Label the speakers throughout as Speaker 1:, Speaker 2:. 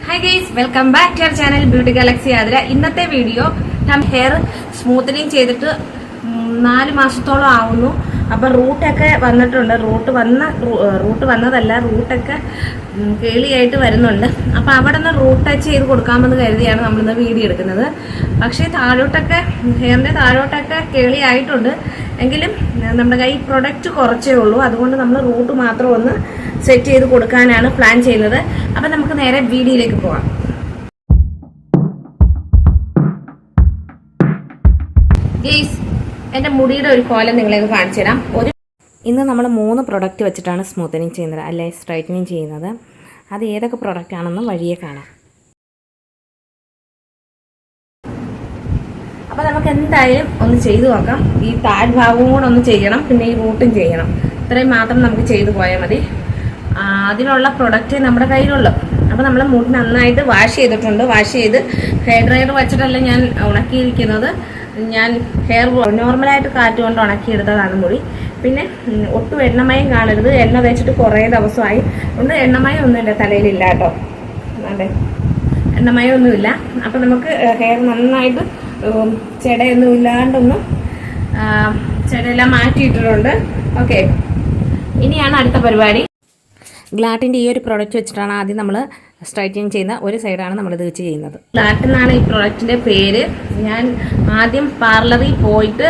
Speaker 1: Hi guys, welcome back to our channel Beauty Galaxy Adra. ഇന്നത്തെ video hair smoothening ചെയ്തിട്ട് 4 മാസത്തോളം ആവുന്നു. അപ്പോൾ റൂട്ടൊക്കെ വന്നിട്ടുണ്ട്. റൂട്ട് വന്നതല്ല, റൂട്ടൊക്കെ കേളിയായിട്ട് വരുന്നുണ്ട്. അപ്പോൾ അവിടെ നിന്ന് റൂട്ട് ടച്ച് ചെയ്ത് കൊടുക്കാമെന്ന് കരുതിയാണ് നമ്മളിന്ന് വീഡിയോ എടുക്കുന്നത്. പക്ഷേ താഴോട്ടൊക്കെ ഹെയറിന്റെ താഴോട്ടൊക്കെ കേളിയായിട്ടുണ്ട്. എങ്കിലും നമ്മുടെ കൈ പ്രൊഡക്റ്റ് കുറച്ചേ ഉള്ളൂ. അതുകൊണ്ട് നമ്മൾ റൂട്ട് മാത്രം ഒന്ന് സെറ്റ് ചെയ്ത് കൊടുക്കാനാണ് പ്ലാൻ ചെയ്യുന്നത്. അപ്പം നമുക്ക് നേരെ വീഡിയോയിലേക്ക് പോകാം. ഗയ്സ്, എൻ്റെ മുടിയുടെ ഒരു കോലം നിങ്ങളെ കാണിച്ചു തരാം. ഇന്ന് നമ്മൾ 3 പ്രൊഡക്റ്റ് വെച്ചിട്ടാണ് സ്മൂത്തനിങ് ചെയ്യുന്നത്, അല്ലെ സ്ട്രൈറ്റനിങ് ചെയ്യുന്നത്. അത് ഏതൊക്കെ പ്രൊഡക്റ്റ് ആണെന്ന് വഴിയെ കാണാം. അപ്പോൾ നമുക്ക് എന്തായാലും ഒന്ന് ചെയ്തു നോക്കാം. ഈ താഴ്ഭാഗവും കൂടെ ഒന്ന് ചെയ്യണം, പിന്നെ ഈ റൂട്ടും ചെയ്യണം. ഇത്രയും മാത്രം നമുക്ക് ചെയ്തു പോയാൽ മതി. അതിനുള്ള പ്രൊഡക്റ്റ് നമ്മുടെ കയ്യിലുള്ളൂ. അപ്പോൾ നമ്മൾ മുടി നന്നായിട്ട് വാഷ് ചെയ്തിട്ടുണ്ട്. വാഷ് ചെയ്ത് ഹെയർ ഡ്രയർ വെച്ചിട്ടല്ല ഞാൻ ഉണക്കിയിരിക്കുന്നത്. ഞാൻ ഹെയർ നോർമലായിട്ട് കാറ്റ് കൊണ്ട് ഉണക്കിയെടുത്തതാണ് മുടി. പിന്നെ ഒട്ടും എണ്ണമയം കാണരുത്. എണ്ണ തേച്ചിട്ട് കുറേ ദിവസമായി. അതുകൊണ്ട് എണ്ണമയം ഒന്നുമില്ല, തലയിലില്ല കേട്ടോ. അതെ, എണ്ണമയം ഒന്നുമില്ല. അപ്പം നമുക്ക് ഹെയർ നന്നായിട്ട് ചെടയൊന്നും ഇല്ലാണ്ടൊന്ന് ചെടയെല്ലാം മാറ്റിയിട്ടിട്ടുണ്ട്. ഓക്കെ, ഇനിയാണ് അടുത്ത പരിപാടി. ഗ്ലാറ്റിൻ്റെ ഈ ഒരു പ്രോഡക്റ്റ് വെച്ചിട്ടാണ് ആദ്യം നമ്മൾ സ്ട്രൈറ്റനിങ് ചെയ്യുന്ന ഒരു സൈഡാണ് നമ്മളിത് വെച്ച് ചെയ്യുന്നത്. ഗ്ലാറ്റ് എന്നാണ് ഈ പ്രോഡക്റ്റിൻ്റെ പേര്. ഞാൻ ആദ്യം പാർലറിൽ പോയിട്ട്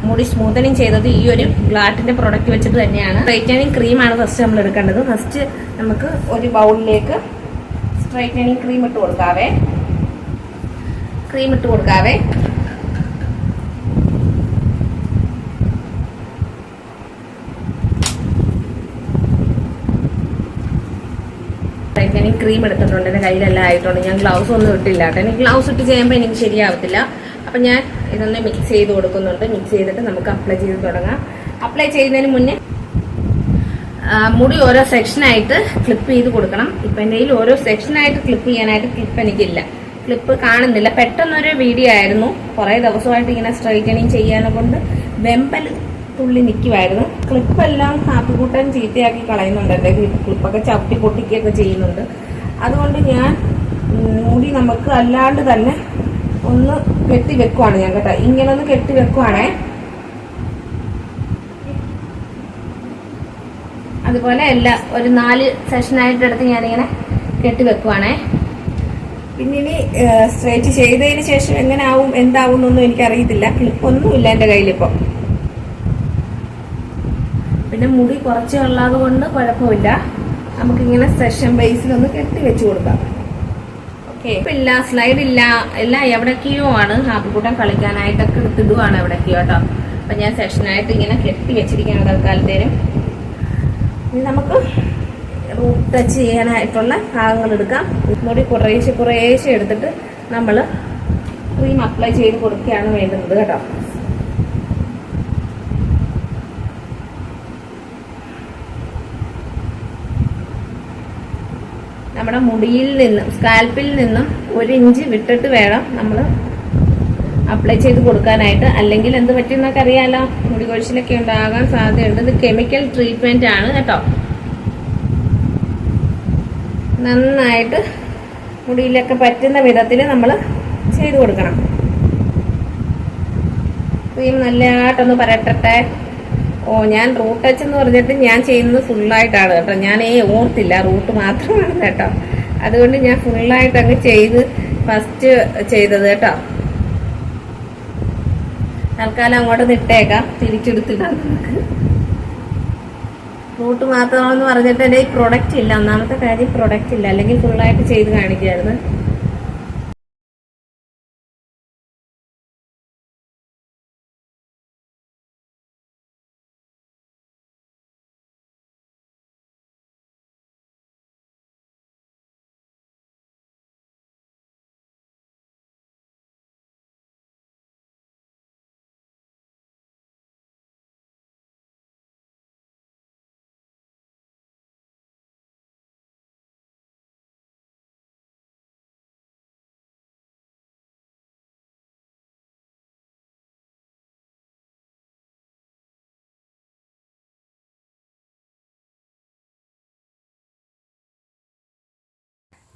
Speaker 1: മുടി സ്മൂത്തനിങ് ചെയ്തത് ഈ ഒരു ഗ്ലാറ്റിൻ്റെ പ്രോഡക്റ്റ് വെച്ചിട്ട് തന്നെയാണ്. സ്ട്രൈറ്റനിങ് ക്രീമാണ് ഫസ്റ്റ് നമ്മൾ എടുക്കേണ്ടത്. ഫസ്റ്റ് നമുക്ക് ഒരു ബൗളിലേക്ക് സ്ട്രൈറ്റനിങ് ക്രീം ഇട്ട് കൊടുക്കാവേ. സ്ട്രൈറ്റനിങ് ക്രീം എടുത്തിട്ടുണ്ട്. എൻ്റെ കയ്യിലെല്ലാം ആയിട്ടുണ്ട്. ഞാൻ ഗ്ലൗസ് ഒന്നും ഇട്ടില്ല കേട്ടോ. എനിക്ക് ഗ്ലൗസ് ഇട്ട് ചെയ്യുമ്പോൾ എനിക്ക് ശരിയാവത്തില്ല. അപ്പം ഞാൻ ഇതൊന്ന് മിക്സ് ചെയ്ത് കൊടുക്കുന്നുണ്ട്. മിക്സ് ചെയ്തിട്ട് നമുക്ക് അപ്ലൈ ചെയ്ത് തുടങ്ങാം. അപ്ലൈ ചെയ്യുന്നതിന് മുന്നേ മുടി ഓരോ സെക്ഷനായിട്ട് ക്ലിപ്പ് ചെയ്ത് കൊടുക്കണം. ഇപ്പം എൻ്റെ കയ്യിൽ ഓരോ സെക്ഷനായിട്ട് ക്ലിപ്പ് ചെയ്യാനായിട്ട് ക്ലിപ്പ് എനിക്കില്ല, ക്ലിപ്പ് കാണുന്നില്ല. പെട്ടെന്നൊരു വീഡിയോ ആയിരുന്നു. കുറേ ദിവസമായിട്ട് ഇങ്ങനെ സ്ട്രൈറ്റനിങ് ചെയ്യാനെ കൊണ്ട് വെമ്പൽ തുള്ളി നിൽക്കുമായിരുന്നു. ക്ലിപ്പെല്ലാം ഹാപ്പിക്കൂട്ടൻ ചീത്തയാക്കി കളയുന്നുണ്ട്. എൻ്റെ ക്ലിപ്പൊക്കെ ചവിട്ടി പൊട്ടിക്കുകയൊക്കെ ചെയ്യുന്നുണ്ട്. അതുകൊണ്ട് ഞാൻ മുടി നമുക്ക് അല്ലാണ്ട് തന്നെ ഒന്ന് കെട്ടി വെക്കുവാണ് ഞാൻ കേട്ടോ. ഇങ്ങനെ ഒന്ന് കെട്ടി വെക്കുവാണേ. അതുപോലെ ഒരു 4 സെഷനായിട്ട് എടുത്ത് ഞാനിങ്ങനെ കെട്ടി വെക്കുവാണേ. പിന്നെ ഇനി സ്ട്രൈറ്റ് ചെയ്തതിന് ശേഷം എങ്ങനെ ആവും എന്താവും എന്നൊന്നും എനിക്കറിയത്തില്ല. ക്ലിപ്പൊന്നുമില്ല എൻ്റെ കയ്യിലിപ്പോൾ. പിന്നെ മുടി കുറച്ച് ഉള്ളത് കൊണ്ട് കുഴപ്പമില്ല. നമുക്കിങ്ങനെ സെഷൻ ബേസിലൊന്ന് കെട്ടി വെച്ച് കൊടുക്കാം. ഓക്കെ, ഇല്ല സ്ലൈഡ് ഇല്ല, എല്ലാം എവിടേക്കോ ആണ്. ഹാപ്പിക്കൂട്ടം കളിക്കാനായിട്ടൊക്കെ എടുത്തിടുവാണ് എവിടേക്കോ കേട്ടോ. അപ്പം ഞാൻ സെഷനായിട്ട് ഇങ്ങനെ കെട്ടി വെച്ചിരിക്കുകയാണ് തൽക്കാലത്തേനും. ഇനി നമുക്ക് റൂട്ട് ടച്ച് ചെയ്യാനായിട്ടുള്ള ഭാഗങ്ങൾ എടുക്കാം. മുടി കുറേശ്ശെ എടുത്തിട്ട് നമ്മൾ ക്രീം അപ്ലൈ ചെയ്ത് കൊടുക്കുകയാണ് വേണ്ടുന്നത് കേട്ടോ. നമ്മുടെ മുടിയിൽ നിന്നും സ്കാൽപ്പിൽ നിന്നും 1 ഇഞ്ച് വിട്ടിട്ട് വേണം നമ്മൾ അപ്ലൈ ചെയ്ത് കൊടുക്കാനായിട്ട്. അല്ലെങ്കിൽ എന്ത് പറ്റുമെന്നൊക്കെ അറിയാലോ, മുടി കൊഴിച്ചിലൊക്കെ ഉണ്ടാകാൻ സാധ്യതയുണ്ട്. ഇത് കെമിക്കൽ ട്രീറ്റ്മെന്റ് ആണ് കേട്ടോ. നന്നായിട്ട് മുടിയിലൊക്കെ പറ്റുന്ന വിധത്തിൽ നമ്മൾ ചെയ്ത് കൊടുക്കണം. ക്രീം നല്ലതായിട്ടൊന്ന് പരട്ടട്ടെ. ഞാൻ റൂട്ട് ടച്ച് എന്ന് പറഞ്ഞിട്ട് ഞാൻ ചെയ്യുന്നത് ഫുള്ളായിട്ടാണ് കേട്ടോ. ഞാൻ ഓർത്തില്ല റൂട്ട് മാത്രമാണ് കേട്ടോ. അതുകൊണ്ട് ഞാൻ ഫുള്ളായിട്ട് അങ്ങ് ചെയ്ത് ഫസ്റ്റ് ചെയ്തത് കേട്ടോ. തൽക്കാലം അങ്ങോട്ട് നിട്ടേക്കാം, തിരിച്ചെടുത്തിടാം നമുക്ക്. റൂട്ട് മാത്രമാണെന്ന് പറഞ്ഞിട്ട് എൻ്റെ ഈ പ്രൊഡക്റ്റ് ഇല്ല. ഒന്നാമത്തെ കാര്യം പ്രൊഡക്റ്റ് ഇല്ല, അല്ലെങ്കിൽ ഫുള്ളായിട്ട് ചെയ്ത് കാണിക്കുമായിരുന്നു.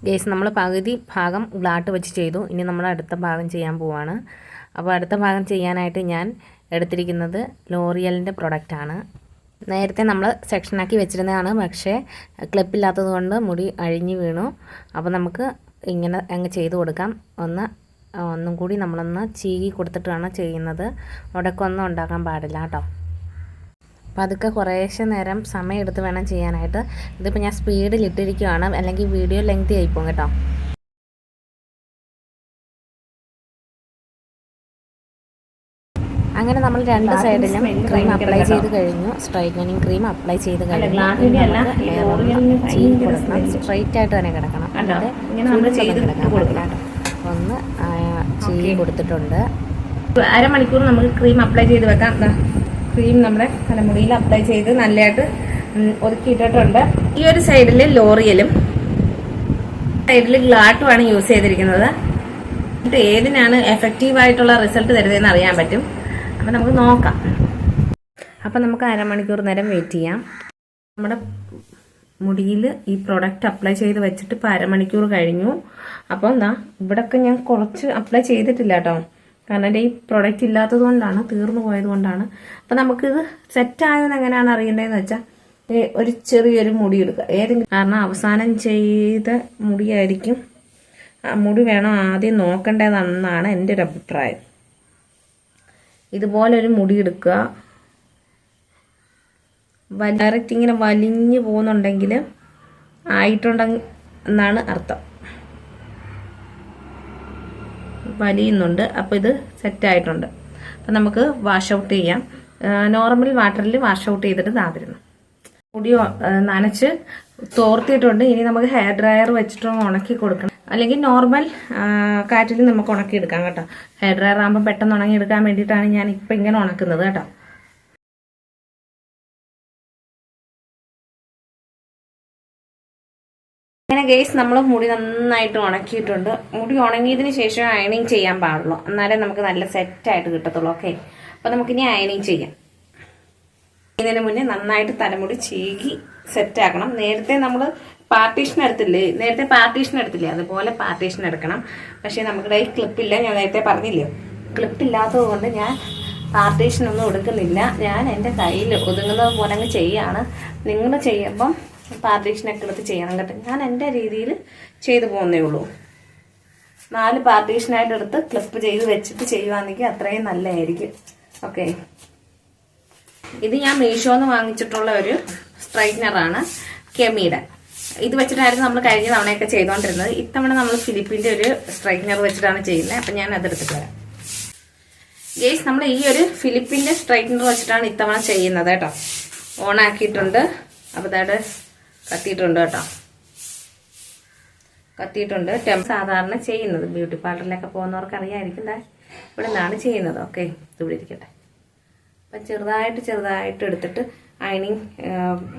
Speaker 1: ഗൈസ് നമ്മൾ പകുതി ഭാഗം ഗ്ലാട്ട് വെച്ച് ചെയ്തു. ഇനി നമ്മൾ അടുത്ത ഭാഗം ചെയ്യാൻ പോവാണ്. അപ്പോൾ അടുത്ത ഭാഗം ചെയ്യാനായിട്ട് ഞാൻ എടുത്തിരിക്കുന്നത് ലോറിയലിൻ്റെ പ്രൊഡക്റ്റാണ്. നേരത്തെ നമ്മൾ സെക്ഷനാക്കി വെച്ചിരുന്നതാണ്, പക്ഷേ ക്ലിപ്പില്ലാത്തത് കൊണ്ട് മുടി അഴിഞ്ഞു വീണു. അപ്പോൾ നമുക്ക് ഇങ്ങനെ അങ്ങ് ചെയ്ത് കൊടുക്കാം. ഒന്നും കൂടി നമ്മളൊന്ന് ചീകി കൊടുത്തിട്ടാണ് ചെയ്യുന്നത്. ഉടക്കൊന്നും ഉണ്ടാക്കാൻ പാടില്ല കേട്ടോ. അപ്പോൾ അതൊക്കെ കുറേശ്ശെ നേരം സമയം എടുത്ത് വേണം ചെയ്യാനായിട്ട്. ഇതിപ്പോൾ ഞാൻ സ്പീഡിൽ ഇട്ടിരിക്കുകയാണ്, അല്ലെങ്കിൽ വീഡിയോ ലെങ്തി ആയിപ്പോകും കേട്ടോ. അങ്ങനെ നമ്മൾ രണ്ട് സൈഡിലും ക്രീം അപ്ലൈ ചെയ്ത് കഴിഞ്ഞു. സ്ട്രൈറ്റനിങ് ക്രീം അപ്ലൈ ചെയ്ത് കഴിഞ്ഞു. സ്ട്രൈറ്റ് ആയിട്ട് തന്നെ കിടക്കണം. ഒന്ന് ചെയ്ത് കൊടുത്തിട്ടുണ്ട്. അരമണിക്കൂർ നമുക്ക് ക്രീം അപ്ലൈ ചെയ്ത് വെക്കാം. ക്രീം നമ്മുടെ തലമുടിയിൽ അപ്ലൈ ചെയ്ത് നല്ലതായിട്ട് ഒതുക്കിയിട്ടിട്ടുണ്ട്. ഈ ഒരു സൈഡിൽ ലോറിയലും സൈഡിൽ ഗ്ലാട്ടുമാണ് യൂസ് ചെയ്തിരിക്കുന്നത്. ഏതിനാണ് എഫക്റ്റീവായിട്ടുള്ള റിസൾട്ട് തരുന്നതെന്ന് അറിയാൻ പറ്റും. അപ്പം നമുക്ക് നോക്കാം. അപ്പം നമുക്ക് അരമണിക്കൂർ നേരം വെയിറ്റ് ചെയ്യാം. നമ്മുടെ മുടിയിൽ ഈ പ്രോഡക്റ്റ് അപ്ലൈ ചെയ്ത് വെച്ചിട്ട് ഇപ്പോൾ അരമണിക്കൂർ കഴിഞ്ഞു. അപ്പോൾ എന്താ ഇവിടെയൊക്കെ ഞാൻ കുറച്ച് അപ്ലൈ ചെയ്തിട്ടില്ല കേട്ടോ, കാരണം എൻ്റെ ഈ പ്രൊഡക്റ്റ് ഇല്ലാത്തത് കൊണ്ടാണ്, തീർന്നു പോയത് കൊണ്ടാണ്. അപ്പം നമുക്കിത് സെറ്റായതെന്ന് എങ്ങനെയാണ് അറിയേണ്ടതെന്ന് വെച്ചാൽ ഒരു ചെറിയൊരു മുടി എടുക്കുക ഏതെങ്കിലും, കാരണം അവസാനം ചെയ്ത മുടിയായിരിക്കും. മുടി വേണം ആദ്യം നോക്കേണ്ടതെന്നാണ് എൻ്റെ ഒരു അഭിപ്രായം. ഇതുപോലൊരു മുടി എടുക്കുക. ഡയറക്റ്റ് ഇങ്ങനെ വലിഞ്ഞു പോകുന്നുണ്ടെങ്കിൽ ആയിട്ടുണ്ടെന്നാണ് അർത്ഥം. വലിയുന്നുണ്ട്, അപ്പോൾ ഇത് സെറ്റായിട്ടുണ്ട്. അപ്പം നമുക്ക് വാഷ് ഔട്ട് ചെയ്യാം. നോർമൽ വാട്ടറിൽ വാഷ് ഔട്ട് ചെയ്തിട്ട് താതിരുന്നു. മുടി നനച്ച് തോർത്തിയിട്ടുണ്ട്. ഇനി നമുക്ക് ഹെയർ ഡ്രയർ വെച്ചിട്ട് ഉണക്കി കൊടുക്കണം, അല്ലെങ്കിൽ നോർമൽ കാറ്റിൽ നമുക്ക് ഉണക്കിയെടുക്കാം കേട്ടോ. ഹെയർ ഡ്രയർ ആകുമ്പോൾ പെട്ടെന്ന് ഉണങ്ങിയെടുക്കാൻ വേണ്ടിയിട്ടാണ് ഞാൻ ഇപ്പം ഇങ്ങനെ ഉണക്കുന്നത് കേട്ടോ. അങ്ങനെ ഗെയ്സ് നമ്മൾ മുടി നന്നായിട്ട് ഉണക്കിയിട്ടുണ്ട്. മുടി ഉണങ്ങിയതിന് ശേഷം അയണിങ് ചെയ്യാൻ പാടുള്ളൂ, എന്നാലേ നമുക്ക് നല്ല സെറ്റായിട്ട് കിട്ടത്തുള്ളൂ. ഓക്കെ, അപ്പോൾ നമുക്കിനി അയണിങ് ചെയ്യാം. ഇതിന് മുന്നേ നന്നായിട്ട് തലമുടി ചീകി സെറ്റാക്കണം. നേരത്തെ നമ്മൾ പാർട്ടീഷൻ എടുത്തില്ലേ അതുപോലെ പാർട്ടീഷൻ എടുക്കണം. പക്ഷേ നമ്മുടെ കയ്യിൽ ക്ലിപ്പില്ല, ഞാൻ നേരത്തെ പറഞ്ഞില്ലേ. ക്ലിപ്പില്ലാത്തത് കൊണ്ട് ഞാൻ പാർട്ടീഷൻ ഒന്നും എടുക്കുന്നില്ല. ഞാൻ എൻ്റെ കയ്യിൽ ഒതുങ്ങുന്നത് പോലെ അങ്ങ് ചെയ്യാണ്. നിങ്ങൾ ചെയ്യുമ്പം പാർട്ടീഷനൊക്കെ എടുത്ത് ചെയ്യണം കേട്ടോ. ഞാൻ എൻ്റെ രീതിയിൽ ചെയ്തു പോകുന്നേ ഉള്ളൂ. 4 പാർട്ടീഷനായിട്ട് എടുത്ത് ക്ലിപ്പ് ചെയ്ത് വെച്ചിട്ട് ചെയ്യുവാണെങ്കിൽ അത്രയും നല്ലതായിരിക്കും. ഓക്കെ, ഇത് ഞാൻ മീഷോന്ന് വാങ്ങിച്ചിട്ടുള്ള ഒരു സ്ട്രൈറ്റ്നറാണ്, കെമിയുടെ. ഇത് വെച്ചിട്ടായിരുന്നു നമ്മൾ കഴിഞ്ഞ തവണയൊക്കെ ചെയ്തുകൊണ്ടിരുന്നത്. ഇത്തവണ നമ്മൾ ഫിലിപ്പിൻ്റെ ഒരു സ്ട്രൈറ്റ്നർ വെച്ചിട്ടാണ് ചെയ്യുന്നത്. അപ്പം ഞാൻ അതെടുത്തിട്ട് വരാം. ഗേസ്, നമ്മൾ ഈ ഒരു ഫിലിപ്പിൻ്റെ സ്ട്രൈറ്റ്നർ വെച്ചിട്ടാണ് ഇത്തവണ ചെയ്യുന്നത് കേട്ടോ. ഓണാക്കിയിട്ടുണ്ട്. അപ്പോൾ അതായത് കത്തിയിട്ടുണ്ട് കേട്ടോ, കത്തിയിട്ടുണ്ട്. സാധാരണ ചെയ്യുന്നത് ബ്യൂട്ടി പാർലറിലൊക്കെ പോകുന്നവർക്ക് അറിയാമായിരിക്കും. ഇവിടെ നിന്നാണ് ചെയ്യുന്നത്. ഓക്കെ, ഇവിടെ ഇരിക്കട്ടെ. അപ്പം ചെറുതായിട്ട് എടുത്തിട്ട് അയണിങ്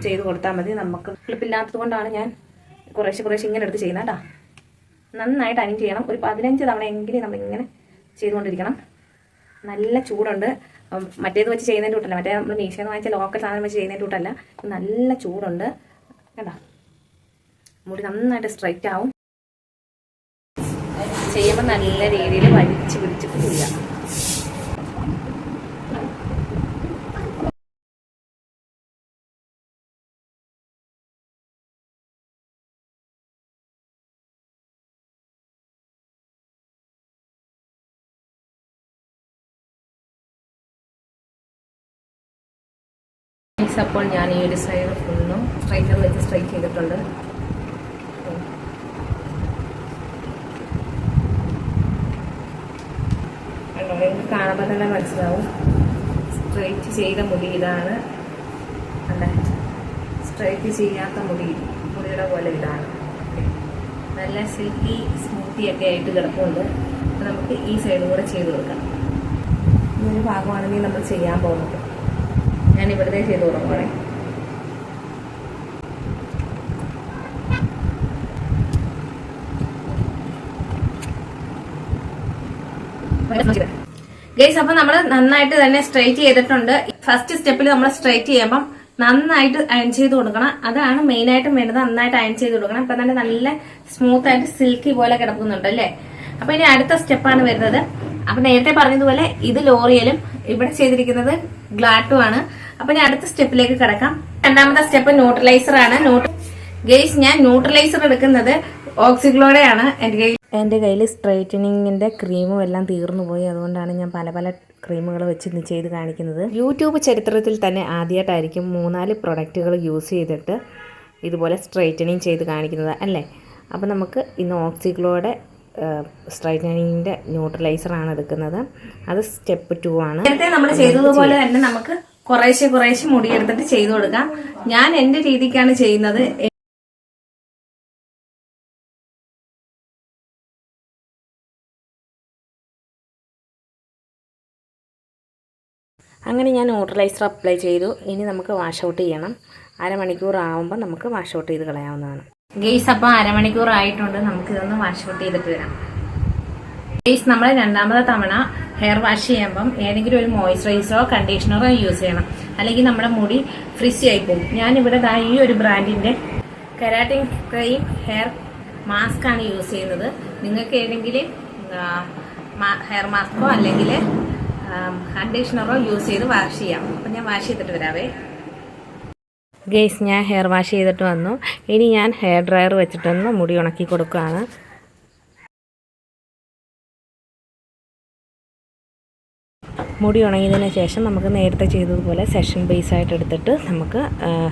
Speaker 1: ചെയ്ത് കൊടുത്താൽ മതി. നമുക്ക് ക്ലിപ്പില്ലാത്തത് കൊണ്ടാണ് ഞാൻ കുറേശ്ശെ ഇങ്ങനെ എടുത്ത് ചെയ്യുന്നത് കേട്ടോ. നന്നായിട്ട് അയണിങ് ചെയ്യണം. ഒരു 15 തവണയെങ്കിലും നമ്മളിങ്ങനെ ചെയ്തുകൊണ്ടിരിക്കണം. നല്ല ചൂടുണ്ട്. മറ്റേത് വെച്ച് ചെയ്യുന്നതിൻ്റെ കൂട്ടല്ല, മറ്റേ നമ്മൾ മീഷോന്ന് വാങ്ങിച്ച ലോക്കൽ സാധനം വെച്ച് ചെയ്യുന്നതിൻ്റെ കൂട്ടല്ല. നല്ല ചൂടുണ്ട് കേട്ടോ. മുടി നന്നായിട്ട് സ്ട്രൈറ്റ് ആവും. ചെയ്യുമ്പോൾ നല്ല രീതിയിൽ വലിച്ച് പിടിച്ചിട്ട് ചെയ്യാം. അപ്പോൾ ഞാൻ ഈ ഒരു സൈഡ് ഫുള്ളും സ്ട്രൈറ്റർ വെച്ച് സ്ട്രൈറ്റ് ചെയ്തിട്ടുണ്ട്. നിങ്ങൾക്ക് കാണുമ്പോൾ തന്നെ മനസ്സിലാവും സ്ട്രൈറ്റ് ചെയ്ത മുടി ഇതാണ്. അല്ലേ, സ്ട്രൈറ്റ് ചെയ്യാത്ത മുടിയുടെ പോലെ ഇതാണ്. നല്ല സിൽക്കി സ്മൂത്തി ഒക്കെ ആയിട്ട് കിടപ്പുണ്ട്. അപ്പോൾ നമുക്ക് ഈ സൈഡും കൂടെ ചെയ്ത് കൊടുക്കാം. ഈ ഒരു ഭാഗമാണെങ്കിൽ നമ്മൾ ചെയ്യാൻ പോകുന്നത്. ഞാൻ ഇവിടുത്തെ ചെയ്ത് തുടങ്ങുവാണേ. ഗൈസ്, അപ്പൊ നമ്മൾ നന്നായിട്ട് തന്നെ സ്ട്രൈറ്റ് ചെയ്തിട്ടുണ്ട്. ഫസ്റ്റ് സ്റ്റെപ്പിൽ നമ്മൾ സ്ട്രൈറ്റ് ചെയ്യുമ്പം നന്നായിട്ട് അയൺ ചെയ്ത് കൊടുക്കണം. അതാണ് മെയിനായിട്ടും വേണ്ടത്. നന്നായിട്ട് അയൺ ചെയ്ത് കൊടുക്കണം. അപ്പൊ തന്നെ നല്ല സ്മൂത്ത് ആയിട്ട് സിൽക്കി പോലെ കിടക്കുന്നുണ്ട് അല്ലേ. അപ്പൊ ഇനി അടുത്ത സ്റ്റെപ്പാണ് വരുന്നത്. അപ്പൊ നേരത്തെ പറഞ്ഞതുപോലെ ഇത് ലോറിയലും ഇവിടെ ചെയ്തിരിക്കുന്നത് ഗ്ലാട്ടും ആണ്. അപ്പൊ ഞാൻ അടുത്ത സ്റ്റെപ്പിലേക്ക് കിടക്കാം. രണ്ടാമത്തെ സ്റ്റെപ്പ് ന്യൂട്രലൈസർ ആണ്. ഗെയ്സ്, ഞാൻ ന്യൂട്രലൈസർ എടുക്കുന്നത് ഓക്സിഗ്ലോയുടെ ആണ്. എന്റെ കയ്യിൽ സ്ട്രൈറ്റനിങ്ങിന്റെ ക്രീമും എല്ലാം തീർന്നു പോയി. അതുകൊണ്ടാണ് ഞാൻ പല പല ക്രീമുകൾ വെച്ച് ഇന്ന് ചെയ്ത് കാണിക്കുന്നത്. യൂട്യൂബ് ചരിത്രത്തിൽ തന്നെ ആദ്യമായിട്ടായിരിക്കും 3-4 പ്രൊഡക്റ്റുകൾ യൂസ് ചെയ്തിട്ട് ഇതുപോലെ സ്ട്രൈറ്റനിങ് ചെയ്ത് കാണിക്കുന്നത് അല്ലേ. അപ്പോൾ നമുക്ക് ഇന്ന് ഓക്സിഗ്ലോയുടെ സ്ട്രൈറ്റനിങ്ങിൻ്റെ ന്യൂട്രലൈസറാണ് എടുക്കുന്നത്. അത് സ്റ്റെപ്പ് 2 ആണ്. നേരത്തെ നമ്മൾ ചെയ്തതുപോലെ തന്നെ നമുക്ക് കുറേശ്ശെ മുടിയെടുത്തിട്ട് ചെയ്തു കൊടുക്കാം. ഞാൻ എൻ്റെ രീതിക്കാണ് ചെയ്യുന്നത്. അങ്ങനെ ഞാൻ ന്യൂട്രലൈസർ അപ്ലൈ ചെയ്തു. ഇനി നമുക്ക് വാഷ് ഔട്ട് ചെയ്യണം. അരമണിക്കൂർ ആകുമ്പോൾ നമുക്ക് വാഷ് ഔട്ട് ചെയ്ത് കളയാവുന്നതാണ്. ഗെയ്സ്, അപ്പോൾ അരമണിക്കൂർ ആയിട്ടുണ്ട്. നമുക്ക് ഇതൊന്ന് വാഷ് ഔട്ട് ചെയ്തിട്ട് വരാം. ഗെയ്സ്, നമ്മൾ രണ്ടാമത്തെ തവണ ഹെയർ വാഷ് ചെയ്യുമ്പം ഏതെങ്കിലും ഒരു മോയ്സ്ചറൈസറോ കണ്ടീഷണറോ യൂസ് ചെയ്യണം. അല്ലെങ്കിൽ നമ്മുടെ മുടി ഫ്രിസി ആയി പോകും. ഞാനിവിടെ ഈ ഒരു ബ്രാൻഡിന്റെ കെരാറ്റിൻ ക്രീം ഹെയർ മാസ്ക് ആണ് യൂസ് ചെയ്യുന്നത്. നിങ്ങൾക്ക് ഏതെങ്കിലും ഹെയർ മാസ്കോ അല്ലെങ്കിൽ കണ്ടീഷണറോ യൂസ് ചെയ്ത് വാഷ് ചെയ്യാം. അപ്പം ഞാൻ വാഷ് ചെയ്തിട്ട് വരാവേ. ഗെയ്സ്, ഞാൻ ഹെയർ വാഷ് ചെയ്തിട്ട് വന്നു. ഇനി ഞാൻ ഹെയർ ഡ്രയർ വെച്ചിട്ടൊന്ന് മുടി ഉണക്കി കൊടുക്കുകയാണ്. മുടി ഉണങ്ങിയതിന് ശേഷം നമുക്ക് നേരത്തെ ചെയ്തതുപോലെ സെഷൻ ബേസ് ആയിട്ട് എടുത്തിട്ട് നമുക്ക്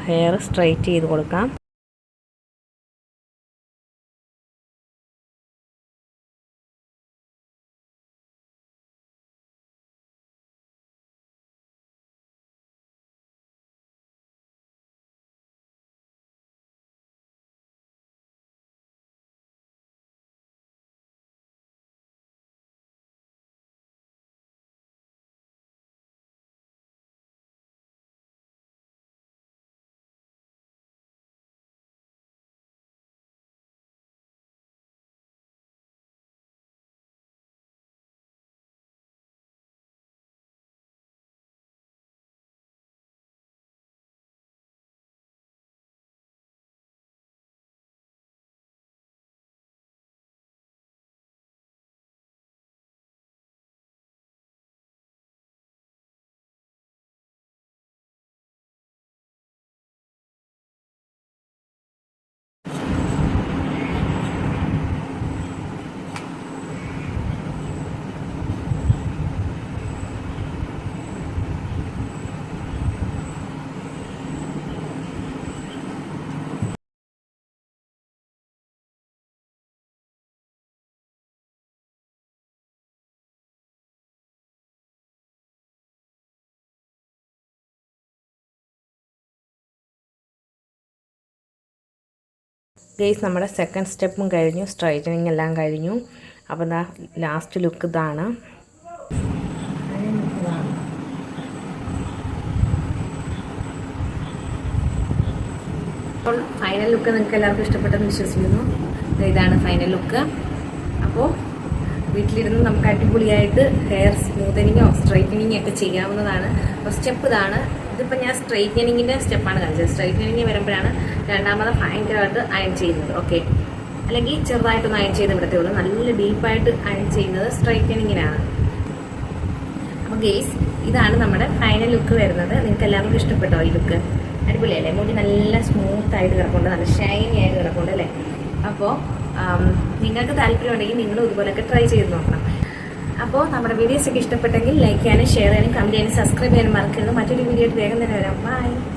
Speaker 1: ഹെയർ സ്ട്രൈറ്റ് ചെയ്ത് കൊടുക്കാം. ഗെയ്സ്, നമ്മുടെ സെക്കൻഡ് സ്റ്റെപ്പും കഴിഞ്ഞു. സ്ട്രൈറ്റനിങ് എല്ലാം കഴിഞ്ഞു. അപ്പോൾ എന്താ ലാസ്റ്റ് ലുക്ക് ഇതാണ്. അപ്പോൾ ഫൈനൽ ലുക്ക് നിങ്ങൾക്ക് എല്ലാവർക്കും ഇഷ്ടപ്പെട്ടെന്ന് വിശ്വസിക്കുന്നു. ഇതാണ് ഫൈനൽ ലുക്ക്. അപ്പോൾ വീട്ടിലിരുന്ന് നമുക്ക് അടിപൊളിയായിട്ട് ഹെയർ സ്മൂത്തനിങ്ങോ സ്ട്രൈറ്റനിങ്ങോ ഒക്കെ ചെയ്യാവുന്നതാണ്. അപ്പോൾ സ്റ്റെപ്പ് ഇതാണ്. ഇതിപ്പോൾ ഞാൻ സ്ട്രൈറ്റനിങ്ങിൻ്റെ സ്റ്റെപ്പാണ് കാണിച്ചത്. സ്ട്രൈറ്റനിങ് വരുമ്പോഴാണ് രണ്ടാമത് ഭയങ്കരമായിട്ട് അയൺ ചെയ്യുന്നത്. ഓക്കെ, അല്ലെങ്കിൽ ചെറുതായിട്ടൊന്ന് അയൺ ചെയ്ത് വിടത്തേ ഉള്ളൂ. നല്ല ഡീപ്പായിട്ട് അയൺ ചെയ്യുന്നത് സ്ട്രൈറ്റനിങ്ങിനാണ്. അപ്പോൾ ഗെയ്സ്, ഇതാണ് നമ്മുടെ ഫൈനൽ ലുക്ക് വരുന്നത്. നിങ്ങൾക്ക് എല്ലാവർക്കും ഇഷ്ടപ്പെട്ടോ ഈ ലുക്ക്? അടിപൊളിയല്ലേ? മുടി നല്ല സ്മൂത്തായിട്ട് കിടക്കുന്നുണ്ട്, നല്ല ഷൈനി ആയിട്ട് കിടക്കുന്നുണ്ട് അല്ലേ. അപ്പോൾ നിങ്ങൾക്ക് താല്പര്യമുണ്ടെങ്കിൽ നിങ്ങളും ഇതുപോലെയൊക്കെ ട്രൈ ചെയ്ത് നോക്കണം. അപ്പോൾ നമ്മുടെ വീഡിയോസൊക്കെ ഇഷ്ടപ്പെട്ടെങ്കിൽ ലൈക്ക് ചെയ്യാനും ഷെയർ ചെയ്യാനും കമൻറ്റ് ചെയ്യാനും സബ്സ്ക്രൈബ് ചെയ്യാനും മറക്കരുത്. മറ്റൊരു വീഡിയോ ആയിട്ട് വേഗം തന്നെ വരാം. ബൈ.